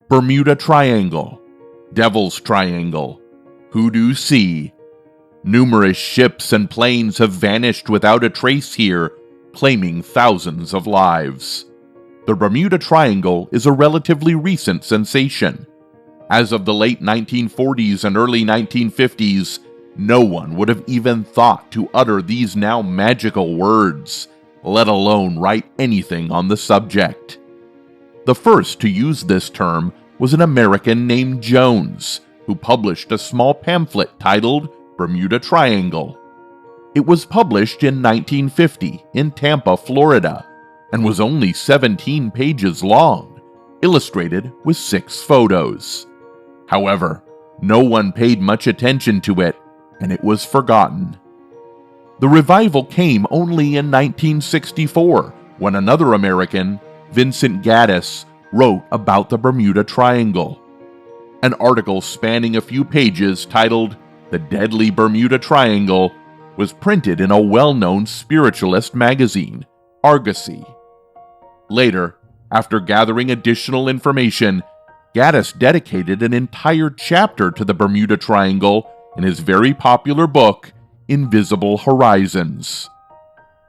Bermuda Triangle, Devil's Triangle, Hoodoo Sea. Numerous ships and planes have vanished without a trace here, claiming thousands of lives. The Bermuda Triangle is a relatively recent sensation. As of the late 1940s and early 1950s, no one would have even thought to utter these now magical words, let alone write anything on the subject. The first to use this term was an American named Jones, who published a small pamphlet titled Bermuda Triangle. It was published in 1950 in Tampa, Florida, and was only 17 pages long, illustrated with 6 photos. However, no one paid much attention to it, and it was forgotten. The revival came only in 1964, when another American, Vincent Gaddis, wrote about the Bermuda Triangle. An article spanning a few pages titled The Deadly Bermuda Triangle was printed in a well-known spiritualist magazine, Argosy. Later, after gathering additional information, Gaddis dedicated an entire chapter to the Bermuda Triangle in his very popular book, Invisible Horizons.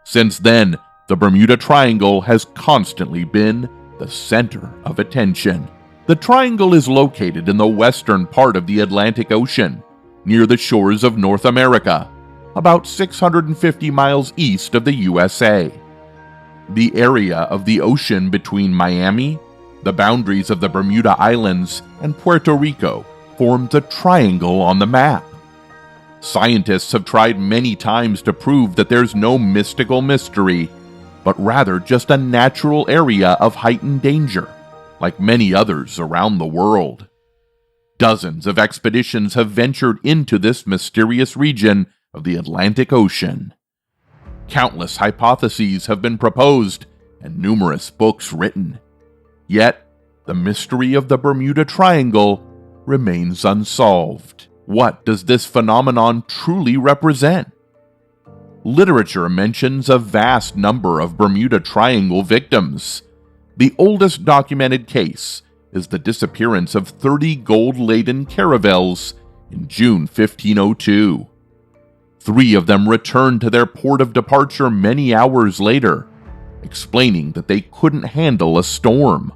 Since then, the Bermuda Triangle has constantly been the center of attention. The triangle is located in the western part of the Atlantic Ocean, near the shores of North America, about 650 miles east of the USA. The area of the ocean between Miami, the boundaries of the Bermuda Islands, and Puerto Rico forms a triangle on the map. Scientists have tried many times to prove that there's no mystical mystery, but rather just a natural area of heightened danger, like many others around the world. Dozens of expeditions have ventured into this mysterious region of the Atlantic Ocean. Countless hypotheses have been proposed and numerous books written. Yet, the mystery of the Bermuda Triangle remains unsolved. What does this phenomenon truly represent? Literature mentions a vast number of Bermuda Triangle victims. The oldest documented case is the disappearance of 30 gold-laden caravels in June 1502. 3 of them returned to their port of departure many hours later, explaining that they couldn't handle a storm.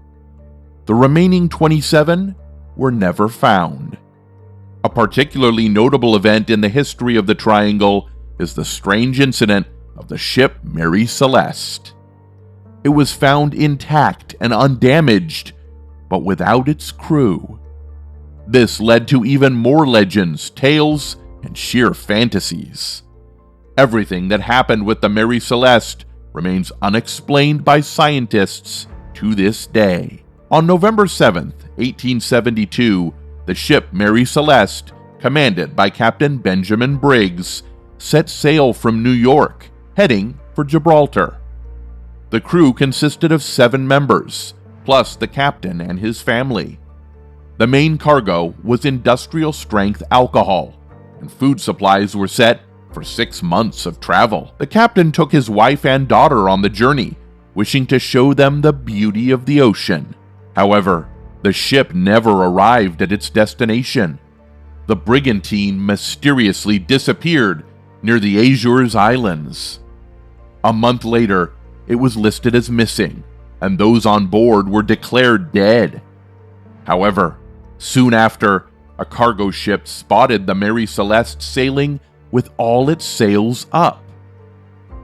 The remaining 27 were never found. A particularly notable event in the history of the Triangle is the strange incident of the ship Mary Celeste. It was found intact and undamaged, but without its crew. This led to even more legends, tales, and sheer fantasies. Everything that happened with the Mary Celeste remains unexplained by scientists to this day. On November 7th, 1872, the ship Mary Celeste, commanded by Captain Benjamin Briggs, set sail from New York, heading for Gibraltar. The crew consisted of 7 members, plus the captain and his family. The main cargo was industrial-strength alcohol, and food supplies were set for 6 months of travel. The captain took his wife and daughter on the journey, wishing to show them the beauty of the ocean. However, the ship never arrived at its destination. The brigantine mysteriously disappeared near the Azores Islands. A month later, it was listed as missing, and those on board were declared dead. However, soon after, a cargo ship spotted the Mary Celeste sailing with all its sails up.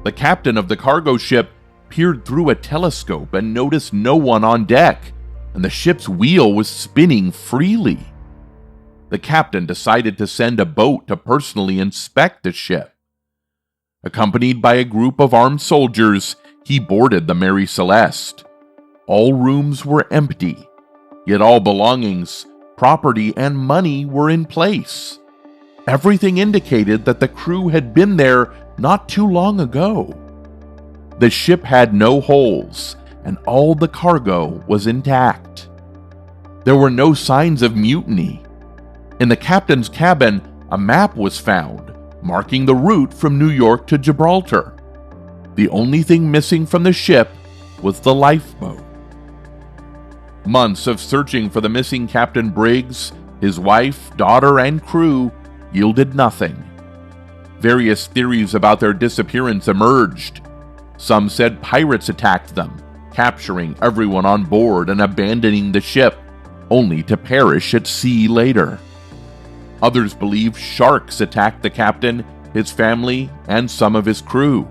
The captain of the cargo ship peered through a telescope and noticed no one on deck, and the ship's wheel was spinning freely. The captain decided to send a boat to personally inspect the ship. Accompanied by a group of armed soldiers, he boarded the Mary Celeste. All rooms were empty, yet all belongings, property, and money were in place. Everything indicated that the crew had been there not too long ago. The ship had no holes, and all the cargo was intact. There were no signs of mutiny. In the captain's cabin, a map was found, marking the route from New York to Gibraltar. The only thing missing from the ship was the lifeboat. Months of searching for the missing Captain Briggs, his wife, daughter, and crew yielded nothing. Various theories about their disappearance emerged. Some said pirates attacked them, capturing everyone on board and abandoning the ship, only to perish at sea later. Others believed sharks attacked the captain, his family, and some of his crew,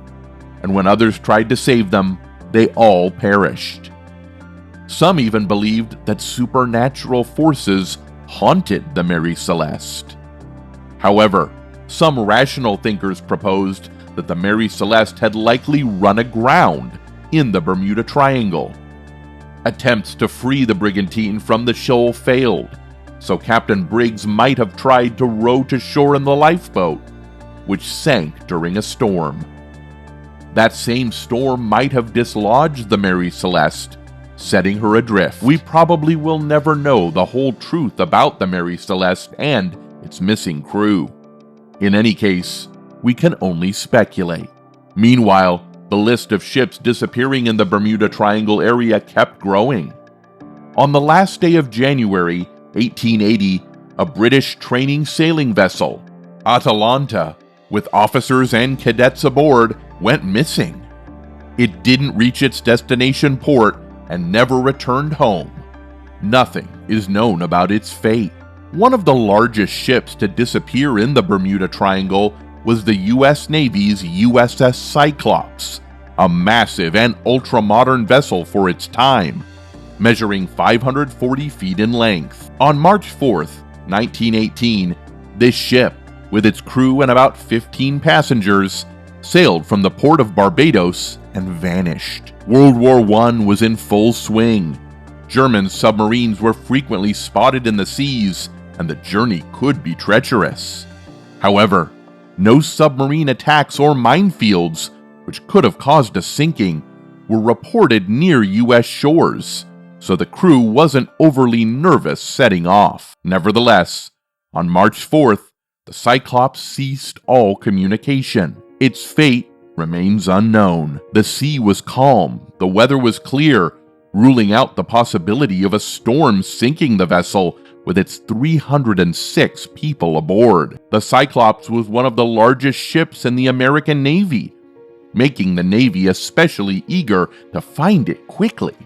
and when others tried to save them, they all perished. Some even believed that supernatural forces haunted the Mary Celeste. However, some rational thinkers proposed that the Mary Celeste had likely run aground in the Bermuda Triangle. Attempts to free the brigantine from the shoal failed, so Captain Briggs might have tried to row to shore in the lifeboat, which sank during a storm. That same storm might have dislodged the Mary Celeste, setting her adrift. We probably will never know the whole truth about the Mary Celeste and its missing crew. In any case, we can only speculate. Meanwhile, the list of ships disappearing in the Bermuda Triangle area kept growing. On the last day of January 1880, a British training sailing vessel, Atalanta, with officers and cadets aboard, went missing. It didn't reach its destination port and never returned home. Nothing is known about its fate. One of the largest ships to disappear in the Bermuda Triangle was the U.S. Navy's USS Cyclops, a massive and ultra-modern vessel for its time, measuring 540 feet in length. On March 4th, 1918, this ship, with its crew and about 15 passengers, sailed from the port of Barbados and vanished. World War I was in full swing. German submarines were frequently spotted in the seas, and the journey could be treacherous. However, no submarine attacks or minefields, which could have caused a sinking, were reported near U.S. shores, so the crew wasn't overly nervous setting off. Nevertheless, on March 4th, the Cyclops ceased all communication. Its fate remains unknown. The sea was calm, the weather was clear, ruling out the possibility of a storm sinking the vessel with its 306 people aboard. The Cyclops was one of the largest ships in the American Navy, making the Navy especially eager to find it quickly,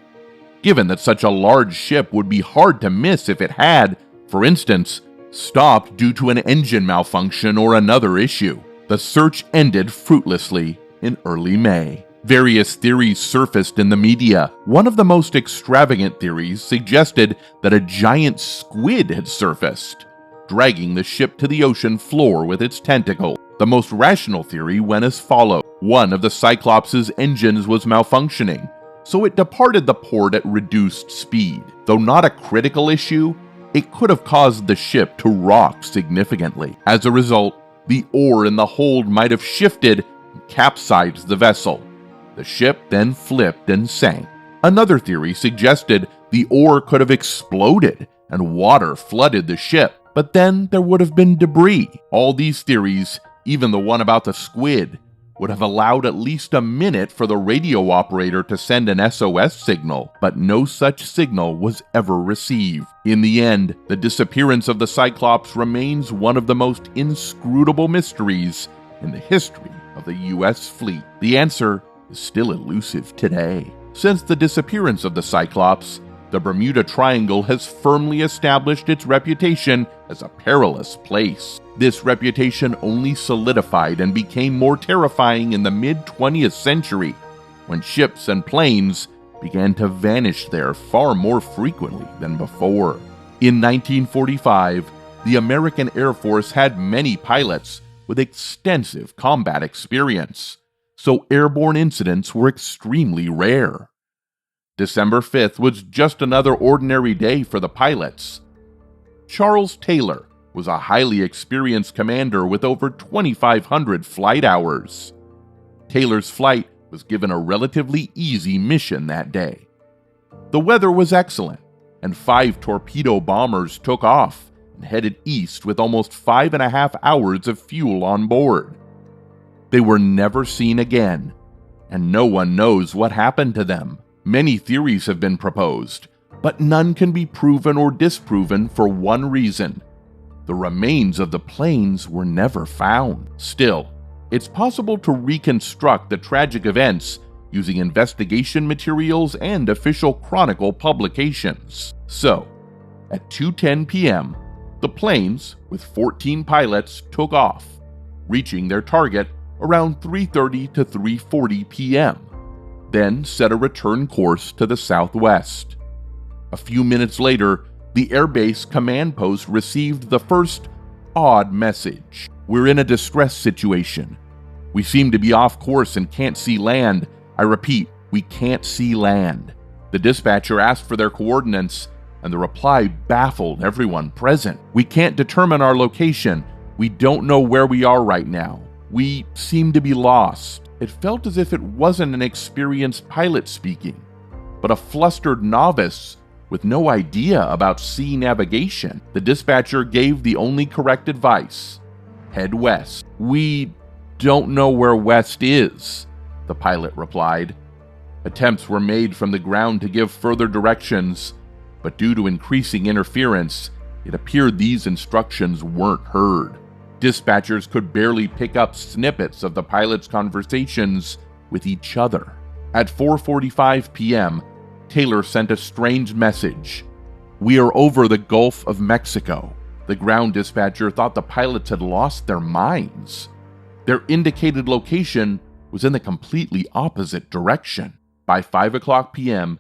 given that such a large ship would be hard to miss if it had, for instance, stopped due to an engine malfunction or another issue. The search ended fruitlessly in early May. Various theories surfaced in the media. One of the most extravagant theories suggested that a giant squid had surfaced, dragging the ship to the ocean floor with its tentacles. The most rational theory went as follows. One of the Cyclops' engines was malfunctioning, so it departed the port at reduced speed. Though not a critical issue, it could have caused the ship to rock significantly. As a result, the oar in the hold might have shifted and capsized the vessel. The ship then flipped and sank. Another theory suggested the oar could have exploded and water flooded the ship, but then there would have been debris. All these theories, even the one about the squid, would have allowed at least a minute for the radio operator to send an SOS signal, but no such signal was ever received. In the end, the disappearance of the Cyclops remains one of the most inscrutable mysteries in the history of the U.S. fleet. The answer is still elusive today. Since the disappearance of the Cyclops, the Bermuda Triangle has firmly established its reputation as a perilous place. This reputation only solidified and became more terrifying in the mid-20th century, when ships and planes began to vanish there far more frequently than before. In 1945, the American Air Force had many pilots with extensive combat experience, so airborne incidents were extremely rare. December 5th was just another ordinary day for the pilots. Charles Taylor was a highly experienced commander with over 2,500 flight hours. Taylor's flight was given a relatively easy mission that day. The weather was excellent, and 5 torpedo bombers took off and headed east with almost 5.5 hours of fuel on board. They were never seen again, and no one knows what happened to them. Many theories have been proposed. But none can be proven or disproven for one reason: the remains of the planes were never found. Still, it's possible to reconstruct the tragic events using investigation materials and official Chronicle publications. So, at 2:10 p.m., the planes, with 14 pilots, took off, reaching their target around 3:30 to 3:40 p.m., then set a return course to the southwest. A few minutes later, the airbase command post received the first odd message. "We're in a distress situation. We seem to be off course and can't see land. I repeat, we can't see land." The dispatcher asked for their coordinates, and the reply baffled everyone present. "We can't determine our location. We don't know where we are right now. We seem to be lost." It felt as if it wasn't an experienced pilot speaking, but a flustered novice with no idea about sea navigation. The dispatcher gave the only correct advice: head west. "We don't know where west is," the pilot replied. Attempts were made from the ground to give further directions, but due to increasing interference, it appeared these instructions weren't heard. Dispatchers could barely pick up snippets of the pilots' conversations with each other. At 4:45 p.m., Taylor sent a strange message: "We are over the Gulf of Mexico." The ground dispatcher thought the pilots had lost their minds. Their indicated location was in the completely opposite direction. By 5 o'clock p.m.,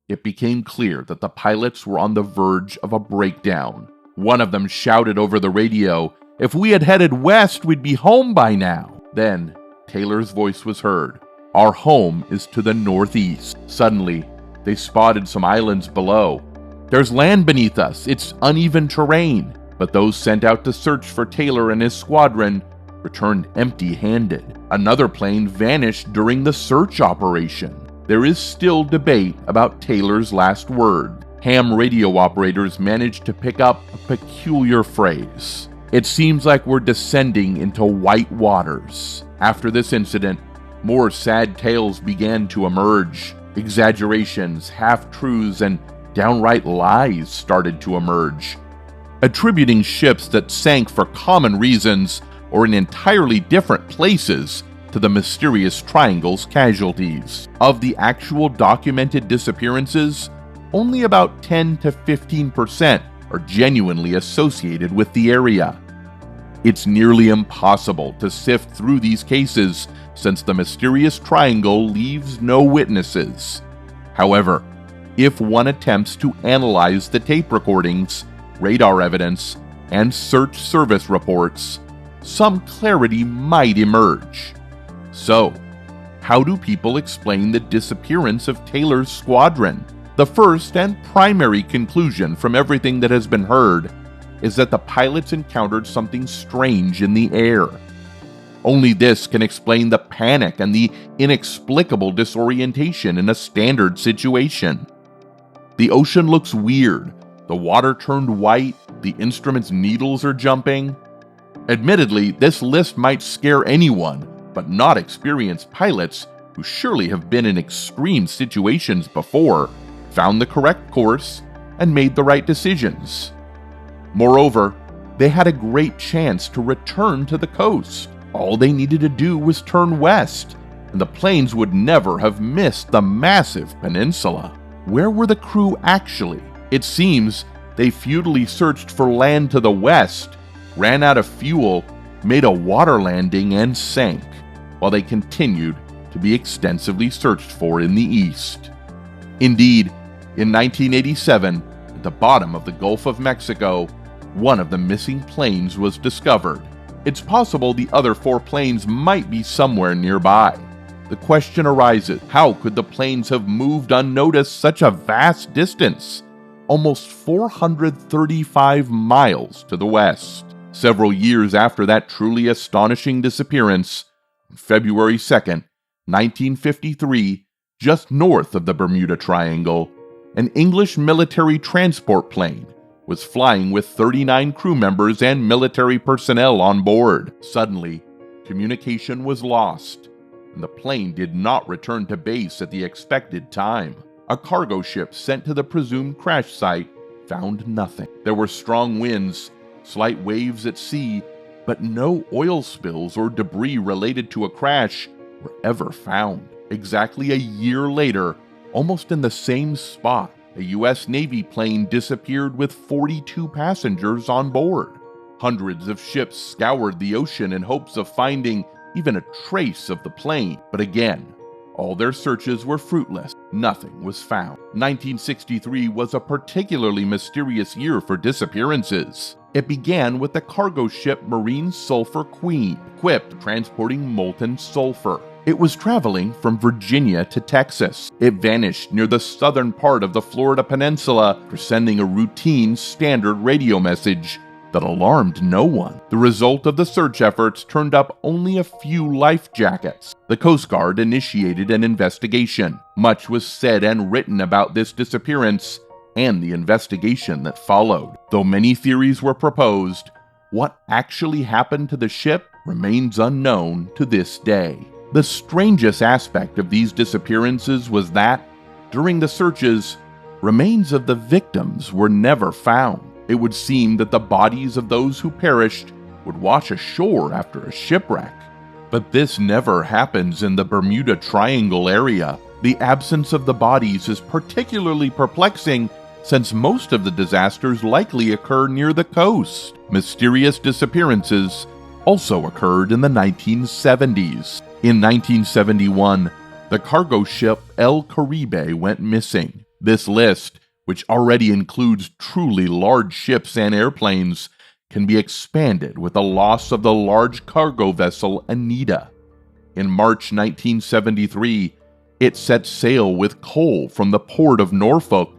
it became clear that the pilots were on the verge of a breakdown. One of them shouted over the radio, "If we had headed west, we'd be home by now." Then, Taylor's voice was heard: "Our home is to the northeast." Suddenly, they spotted some islands below. "There's land beneath us. It's uneven terrain." But those sent out to search for Taylor and his squadron returned empty-handed. Another plane vanished during the search operation. There is still debate about Taylor's last word. Ham radio operators managed to pick up a peculiar phrase: "It seems like we're descending into white waters." After this incident, more sad tales began to emerge. Exaggerations, half-truths, and downright lies started to emerge, attributing ships that sank for common reasons or in entirely different places to the mysterious triangle's casualties. Of the actual documented disappearances, only about 10 to 15% are genuinely associated with the area. It's nearly impossible to sift through these cases since the mysterious triangle leaves no witnesses. However, if one attempts to analyze the tape recordings, radar evidence, and search service reports, some clarity might emerge. So, how do people explain the disappearance of Taylor's squadron? The first and primary conclusion from everything that has been heard is that the pilots encountered something strange in the air. Only this can explain the panic and the inexplicable disorientation in a standard situation. The ocean looks weird, the water turned white, the instrument's needles are jumping. Admittedly, this list might scare anyone, but not experienced pilots who surely have been in extreme situations before, found the correct course, and made the right decisions. Moreover, they had a great chance to return to the coast. All they needed to do was turn west, and the planes would never have missed the massive peninsula. Where were the crew actually? It seems they futilely searched for land to the west, ran out of fuel, made a water landing, and sank, while they continued to be extensively searched for in the east. Indeed, in 1987, at the bottom of the Gulf of Mexico, one of the missing planes was discovered. It's possible the other 4 planes might be somewhere nearby. The question arises, how could the planes have moved unnoticed such a vast distance, almost 435 miles to the west? Several years after that truly astonishing disappearance, on February 2nd, 1953, just north of the Bermuda Triangle, an English military transport plane was flying with 39 crew members and military personnel on board. Suddenly, communication was lost, and the plane did not return to base at the expected time. a cargo ship sent to the presumed crash site found nothing. There were strong winds, slight waves at sea, but no oil spills or debris related to a crash were ever found. Exactly a year later, almost in the same spot, a U.S. Navy plane disappeared with 42 passengers on board. Hundreds of ships scoured the ocean in hopes of finding even a trace of the plane, but again, all their searches were fruitless. Nothing was found. 1963 was a particularly mysterious year for disappearances. It began with the cargo ship Marine Sulphur Queen, equipped transporting molten sulfur. It was traveling from Virginia to Texas. It vanished near the southern part of the Florida Peninsula for sending a routine standard radio message that alarmed no one. The result of the search efforts turned up only a few life jackets. The Coast Guard initiated an investigation. Much was said and written about this disappearance and the investigation that followed. Though many theories were proposed, what actually happened to the ship remains unknown to this day. The strangest aspect of these disappearances was that, during the searches, remains of the victims were never found. It would seem that the bodies of those who perished would wash ashore after a shipwreck. But this never happens in the Bermuda Triangle area. The absence of the bodies is particularly perplexing since most of the disasters likely occur near the coast. Mysterious disappearances also occurred in the 1970s. In 1971, the cargo ship El Caribe went missing. This list, which already includes truly large ships and airplanes, can be expanded with the loss of the large cargo vessel Anita. In March 1973, it set sail with coal from the port of Norfolk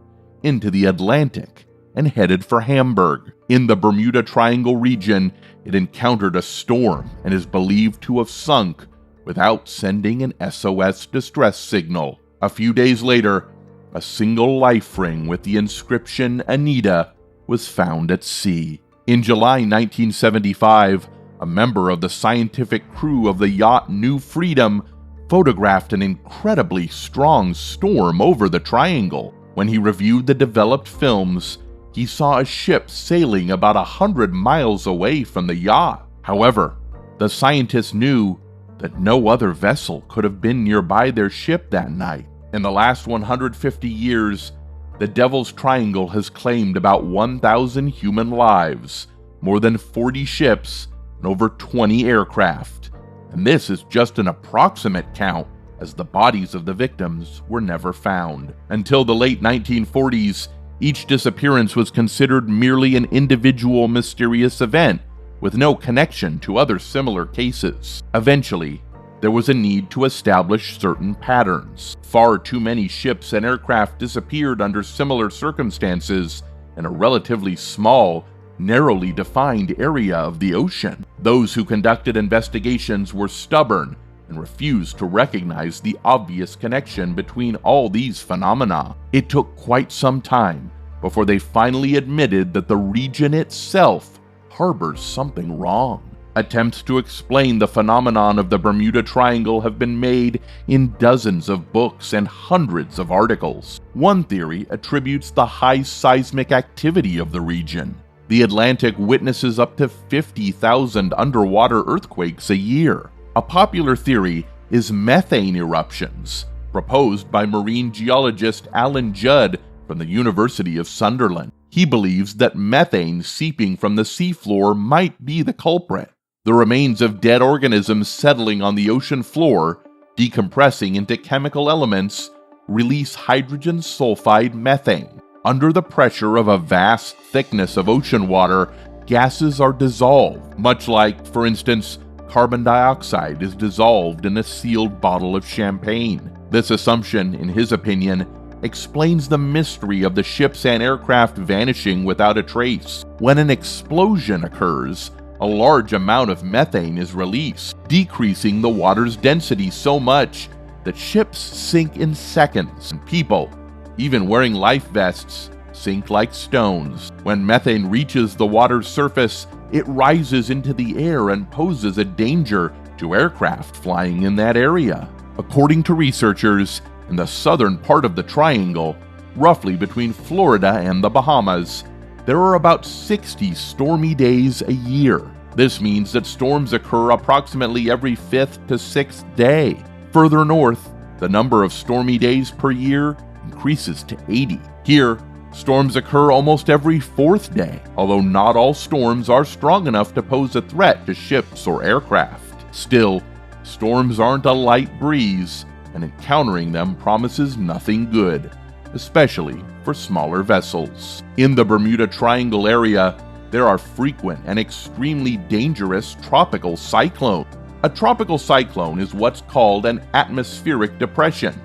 into the Atlantic and headed for Hamburg. In the Bermuda Triangle region, it encountered a storm and is believed to have sunk without sending an SOS distress signal. A few days later, a single life ring with the inscription Anita was found at sea. In July 1975, a member of the scientific crew of the yacht New Freedom photographed an incredibly strong storm over the triangle. When he reviewed the developed films, he saw a ship sailing about 100 miles away from the yacht. However, the scientists knew that no other vessel could have been nearby their ship that night. In the last 150 years, the Devil's Triangle has claimed about 1,000 human lives, more than 40 ships, and over 20 aircraft. And this is just an approximate count, as the bodies of the victims were never found. Until the late 1940s, each disappearance was considered merely an individual mysterious event, with no connection to other similar cases. Eventually, there was a need to establish certain patterns. Far too many ships and aircraft disappeared under similar circumstances in a relatively small, narrowly defined area of the ocean. Those who conducted investigations were stubborn and refused to recognize the obvious connection between all these phenomena. It took quite some time before they finally admitted that the region itself harbors something wrong. Attempts to explain the phenomenon of the Bermuda Triangle have been made in dozens of books and hundreds of articles. One theory attributes the high seismic activity of the region. The Atlantic witnesses up to 50,000 underwater earthquakes a year. A popular theory is methane eruptions, proposed by marine geologist Alan Judd from the University of Sunderland. He believes that methane seeping from the seafloor might be the culprit. The remains of dead organisms settling on the ocean floor, decompressing into chemical elements, release hydrogen sulfide methane. Under the pressure of a vast thickness of ocean water, gases are dissolved, much like, for instance, carbon dioxide is dissolved in a sealed bottle of champagne. This assumption, in his opinion, explains the mystery of the ships and aircraft vanishing without a trace. When an explosion occurs, a large amount of methane is released, decreasing the water's density so much that ships sink in seconds, and people, even wearing life vests, sink like stones. When methane reaches the water's surface, it rises into the air and poses a danger to aircraft flying in that area. According to researchers, In the southern part of the triangle, roughly between Florida and the Bahamas, there are about 60 stormy days a year. This means that storms occur approximately every 5th to 6th day. Further north, the number of stormy days per year increases to 80. Here, storms occur almost every 4th day, although not all storms are strong enough to pose a threat to ships or aircraft. Still, storms aren't a light breeze, and encountering them promises nothing good, especially for smaller vessels. In the Bermuda Triangle area, there are frequent and extremely dangerous tropical cyclones. A tropical cyclone is what's called an atmospheric depression,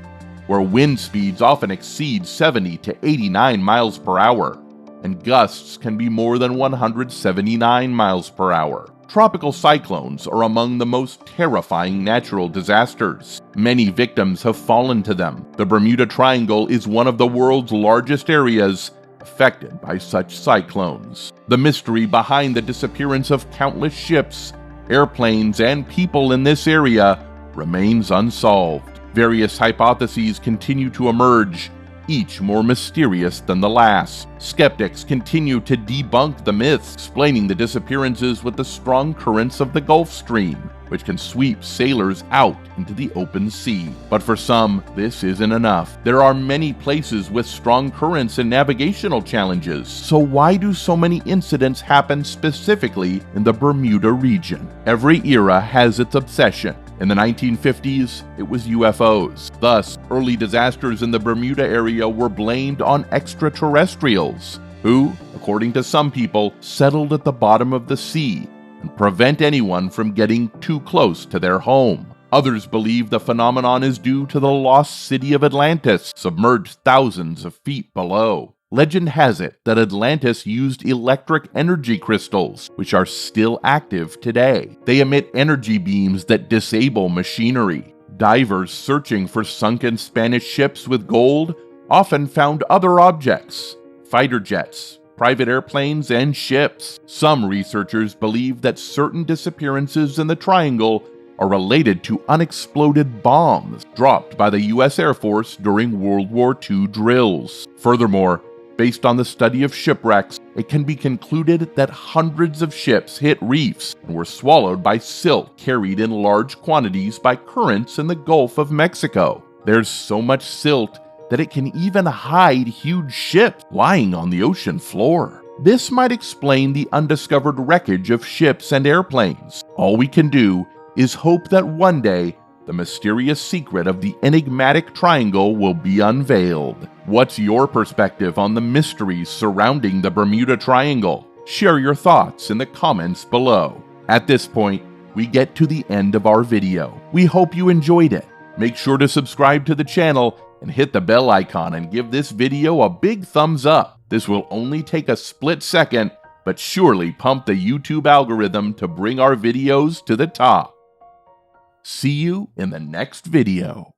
where wind speeds often exceed 70 to 89 miles per hour, and gusts can be more than 179 miles per hour. Tropical cyclones are among the most terrifying natural disasters. Many victims have fallen to them. The Bermuda Triangle is one of the world's largest areas affected by such cyclones. The mystery behind the disappearance of countless ships, airplanes, and people in this area remains unsolved. Various hypotheses continue to emerge, each more mysterious than the last. Skeptics continue to debunk the myths, explaining the disappearances with the strong currents of the Gulf Stream, which can sweep sailors out into the open sea. But for some, this isn't enough. There are many places with strong currents and navigational challenges. So why do so many incidents happen specifically in the Bermuda region? Every era has its obsession. In the 1950s, it was UFOs. Thus, early disasters in the Bermuda area were blamed on extraterrestrials, who, according to some people, settled at the bottom of the sea and prevent anyone from getting too close to their home. Others believe the phenomenon is due to the lost city of Atlantis, submerged thousands of feet below. Legend has it that Atlantis used electric energy crystals, which are still active today. They emit energy beams that disable machinery. Divers searching for sunken Spanish ships with gold often found other objects: fighter jets, private airplanes, and ships. Some researchers believe that certain disappearances in the Triangle are related to unexploded bombs dropped by the U.S. Air Force during World War II drills. Furthermore, based on the study of shipwrecks, it can be concluded that hundreds of ships hit reefs and were swallowed by silt carried in large quantities by currents in the Gulf of Mexico. There's so much silt that it can even hide huge ships lying on the ocean floor. This might explain the undiscovered wreckage of ships and airplanes. All we can do is hope that one day the mysterious secret of the enigmatic triangle will be unveiled. What's your perspective on the mysteries surrounding the Bermuda Triangle? Share your thoughts in the comments below. At this point, we get to the end of our video. We hope you enjoyed it. Make sure to subscribe to the channel and hit the bell icon and give this video a big thumbs up. This will only take a split second, but surely pump the YouTube algorithm to bring our videos to the top. See you in the next video.